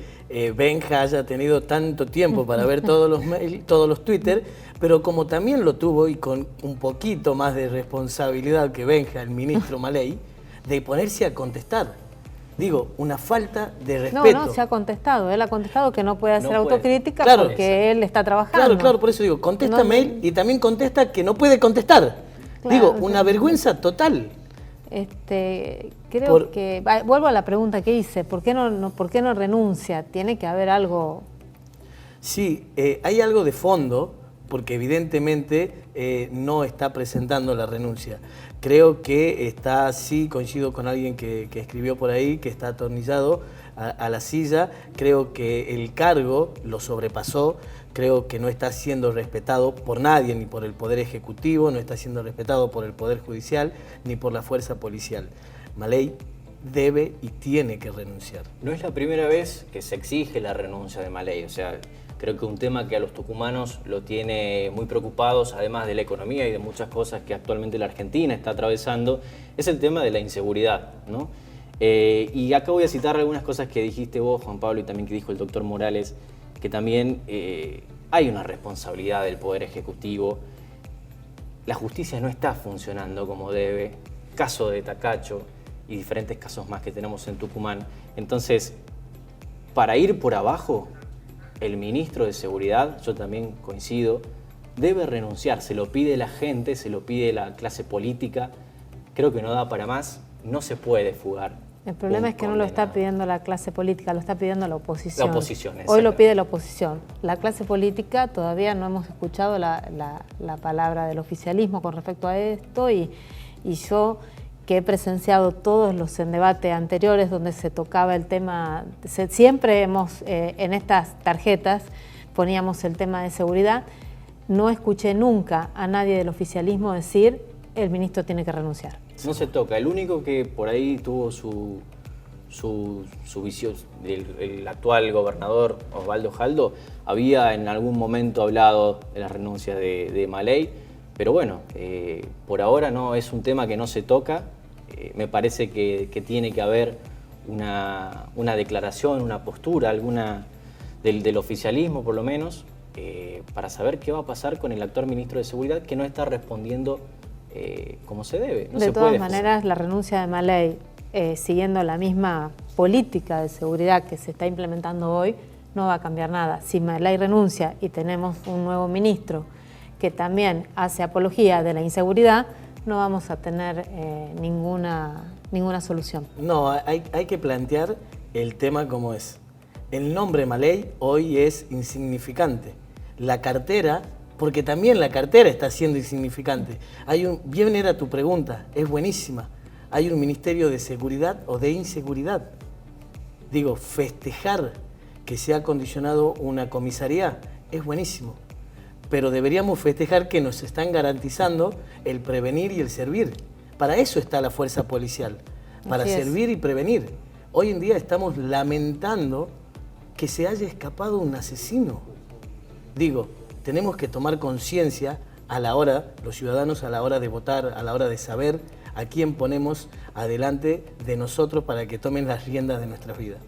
[SPEAKER 2] Benja haya tenido tanto tiempo para ver todos los mails, todos los Twitter, pero como también lo tuvo, y con un poquito más de responsabilidad que Benja, el ministro Maley, de ponerse a contestar. Digo, una falta de respeto.
[SPEAKER 1] No, se ha contestado. Él ha contestado que no puede hacer autocrítica porque él está trabajando.
[SPEAKER 2] Claro, claro, por eso digo, contesta mail y también contesta que no puede contestar. Claro, digo, una vergüenza total.
[SPEAKER 1] Creo que... Vuelvo a la pregunta que hice. ¿Por qué no renuncia? Tiene que haber algo...
[SPEAKER 2] Sí, hay algo de fondo, porque evidentemente no está presentando la renuncia. Creo que está, sí, coincido con alguien que escribió por ahí, que está atornillado a la silla. Creo que el cargo lo sobrepasó. Creo que no está siendo respetado por nadie, ni por el Poder Ejecutivo, no está siendo respetado por el Poder Judicial, ni por la fuerza policial. Maley debe y tiene que renunciar.
[SPEAKER 4] No es la primera vez que se exige la renuncia de Maley, o sea, creo que un tema que a los tucumanos lo tiene muy preocupados, además de la economía y de muchas cosas que actualmente la Argentina está atravesando, es el tema de la inseguridad, ¿no? Y acá voy a citar algunas cosas que dijiste vos, Juan Pablo, y también que dijo el doctor Morales, que también hay una responsabilidad del Poder Ejecutivo. La justicia no está funcionando como debe. Caso de Tacacho y diferentes casos más que tenemos en Tucumán. Entonces, para ir por abajo, el ministro de Seguridad, yo también coincido, debe renunciar. Se lo pide la gente, se lo pide la clase política. Creo que no da para más, no se puede fugar.
[SPEAKER 1] El problema es que no lo está pidiendo la clase política, lo está pidiendo la oposición.
[SPEAKER 4] La oposición,
[SPEAKER 1] hoy lo pide la oposición. La clase política todavía no hemos escuchado la palabra del oficialismo con respecto a esto, y yo que he presenciado todos los debates anteriores donde se tocaba el tema, siempre hemos en estas tarjetas poníamos el tema de seguridad, no escuché nunca a nadie del oficialismo decir el ministro tiene que renunciar.
[SPEAKER 4] No se toca. El único que por ahí tuvo su visión, el actual gobernador Osvaldo Jaldo, había en algún momento hablado de la renuncia de Maley, pero bueno, por ahora no es un tema que no se toca. Me parece que tiene que haber una declaración, una postura, alguna del oficialismo por lo menos, para saber qué va a pasar con el actual ministro de Seguridad, que no está respondiendo como se debe.
[SPEAKER 1] De todas maneras, la renuncia de Maley, siguiendo la misma política de seguridad que se está implementando hoy, no va a cambiar nada. Si Maley renuncia y tenemos un nuevo ministro que también hace apología de la inseguridad, no vamos a tener ninguna solución.
[SPEAKER 2] No, hay que plantear el tema como es. El nombre Maley hoy es insignificante. La cartera... porque también la cartera está siendo insignificante. Bien era tu pregunta, es buenísima. ¿Hay un Ministerio de Seguridad o de Inseguridad? Digo, festejar que se ha condicionado una comisaría es buenísimo, pero deberíamos festejar que nos están garantizando el prevenir y el servir. Para eso está la fuerza policial, para servir y prevenir. Hoy en día estamos lamentando que se haya escapado un asesino. Digo, tenemos que tomar conciencia a la hora, los ciudadanos a la hora de votar, a la hora de saber a quién ponemos adelante de nosotros para que tomen las riendas de nuestras vidas.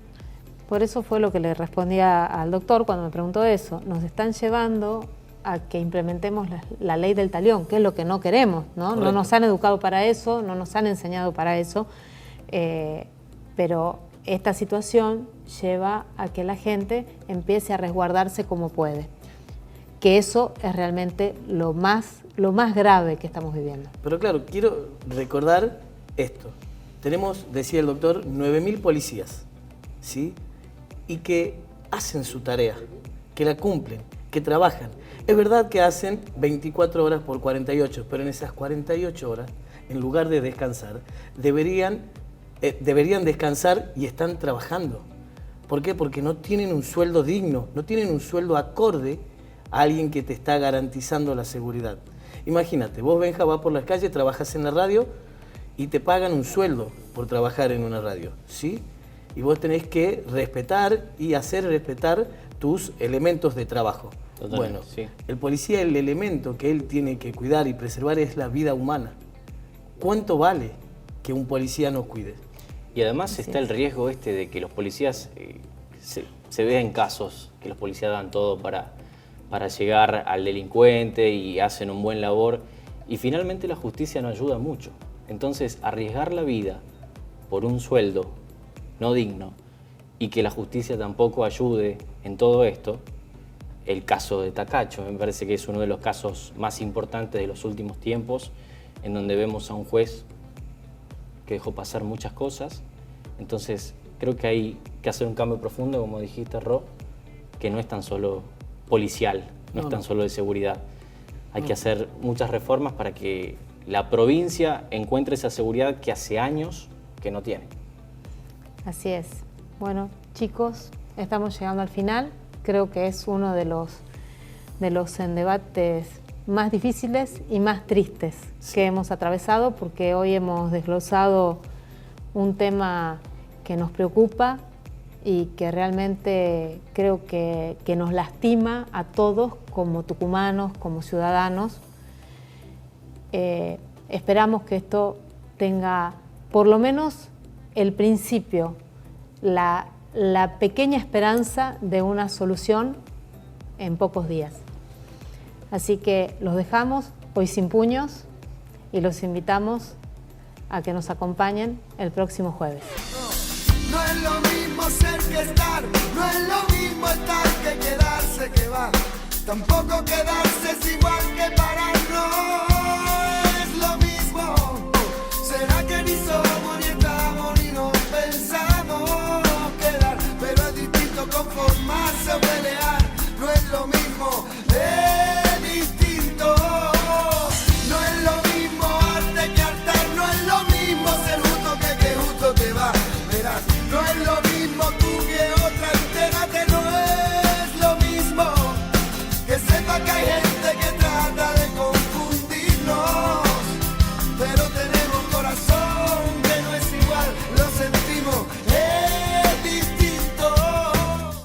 [SPEAKER 1] Por eso fue lo que le respondía al doctor cuando me preguntó eso. Nos están llevando a que implementemos la ley del talión, que es lo que no queremos, ¿no? Correcto. No nos han educado para eso, no nos han enseñado para eso, pero esta situación lleva a que la gente empiece a resguardarse como puede. Que eso es realmente lo más grave que estamos viviendo.
[SPEAKER 2] Pero claro, quiero recordar esto. Tenemos, decía el doctor, 9.000 policías, ¿sí? y que hacen su tarea, que la cumplen, que trabajan. Es verdad que hacen 24 horas por 48, pero en esas 48 horas, en lugar de descansar, deberían descansar y están trabajando. ¿Por qué? Porque no tienen un sueldo digno, no tienen un sueldo acorde a alguien que te está garantizando la seguridad. Imagínate, vos, Benja, vas por las calles, trabajas en la radio y te pagan un sueldo por trabajar en una radio, ¿sí? Y vos tenés que respetar y hacer respetar tus elementos de trabajo.
[SPEAKER 4] Totalmente,
[SPEAKER 2] bueno,
[SPEAKER 4] sí.
[SPEAKER 2] El policía, el elemento que él tiene que cuidar y preservar es la vida humana. ¿Cuánto vale que un policía nos cuide?
[SPEAKER 4] Y además está el riesgo de que los policías, se vean casos que los policías dan todo para llegar al delincuente y hacen un buen labor, y finalmente la justicia no ayuda mucho. Entonces, arriesgar la vida por un sueldo no digno y que la justicia tampoco ayude en todo esto, el caso de Tacacho me parece que es uno de los casos más importantes de los últimos tiempos, en donde vemos a un juez que dejó pasar muchas cosas. Entonces creo que hay que hacer un cambio profundo, como dijiste, Ro, que no es tan solo policial, no es tan solo de seguridad. Hay que hacer muchas reformas para que la provincia encuentre esa seguridad que hace años que no tiene.
[SPEAKER 1] Así es. Bueno, chicos, estamos llegando al final. Creo que es uno de los debates más difíciles y más tristes que hemos atravesado, porque hoy hemos desglosado un tema que nos preocupa y que realmente creo que nos lastima a todos como tucumanos, como ciudadanos. Esperamos que esto tenga por lo menos el principio, la pequeña esperanza de una solución en pocos días. Así que los dejamos hoy sin puños y los invitamos a que nos acompañen el próximo jueves.
[SPEAKER 6] No es lo mismo ser que estar, no es lo mismo estar que quedarse que va. Tampoco quedarse es igual que parar, no es lo mismo. ¿Será que ni somos ni estamos ni nos pensamos quedar? Pero es distinto conformarse o pelear, no es lo mismo